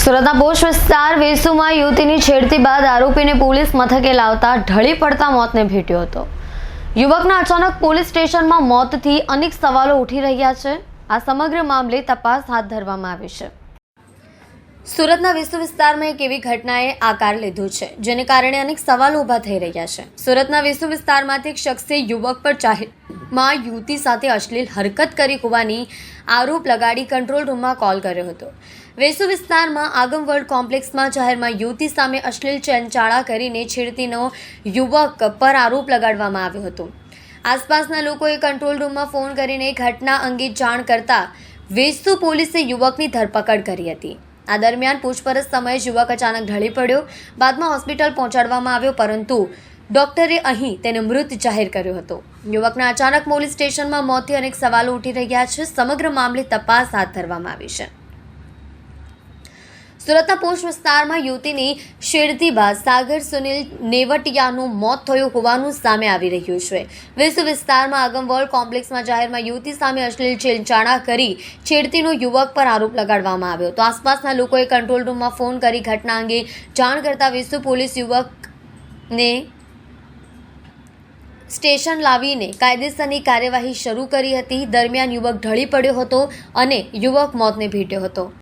સુરતના પોશ વિસ્તાર વેસુમાં યુવતીની છેડતી બાદ આરોપીને પોલીસ મથકે લાવતા ઢળી પડતા મોતને ભેટ્યો હતો। યુવકના અચાનક પોલીસ સ્ટેશનમાં મોતથી અનેક સવાલો ઉઠી રહ્યા છે। આ સમગ્ર મામલે તપાસ હાથ ધરવામાં આવી છે। સુરતના વેસુ વિસ્તારમાં એક એવી ઘટનાએ આકાર લીધો છે જેને કારણે અનેક સવાલો ઊભા થઈ રહ્યા છે। સુરતના વેસુ વિસ્તારમાંથી એક શખ્સે યુવક પર જાહેરમાં યુવતી સાથે અશ્લીલ હરકત કરી હોવાની આરોપ લગાડી કંટ્રોલ રૂમમાં કોલ કર્યો હતો। વેસુ વિસ્તારમાં આગમવર્લ્ડ કોમ્પ્લેક્સમાં જાહેરમાં યુવતી સામે અશ્લીલ ચંચાળા કરીને છેડતીનો યુવક પર આરોપ લગાડવામાં આવ્યો હતો। આસપાસના લોકોએ કંટ્રોલ રૂમમાં ફોન કરીને ઘટના અંગે જાણ કરતા વેસુ પોલીસે યુવકની ધરપકડ કરી હતી। આ દરમિયાન પૂછપરછ સમયે યુવક અચાનક ઢળી પડ્યો। બાદમાં હોસ્પિટલ પહોંચાડવામાં આવ્યો, પરંતુ ડોક્ટરે અહીં તેને મૃત જાહેર કર્યો હતો। યુવકના અચાનક પોલીસ સ્ટેશનમાં મોતથી અનેક સવાલો ઉઠી રહ્યા છે। સમગ્ર મામલે તપાસ હાથ ધરવામાં આવી છે। સુરતના પોશ વિસ્તારમાં યુવતીની છેડતી બાદ સાગર સુનિલ નેવટિયાનું મોત થયું હોવાનું સામે આવી રહ્યું છે। વેસુ વિસ્તારમાં આગમવર્લ્ડ કોમ્પ્લેક્સમાં જાહેરમાં યુવતી સામે અશ્લીલ છેડછાડ કરી છેડતીનો યુવક પર આરોપ લગાડવામાં આવ્યો તો આસપાસના લોકોએ કંટ્રોલ રૂમમાં ફોન કરી ઘટના અંગે જાણ કરતા વેસુ પોલીસ યુવકને સ્ટેશન લાવીને કાયદેસરની કાર્યવાહી શરૂ કરી હતી। દરમિયાન યુવક ઢળી પડ્યો હતો અને યુવક મોતને ભેટ્યો હતો।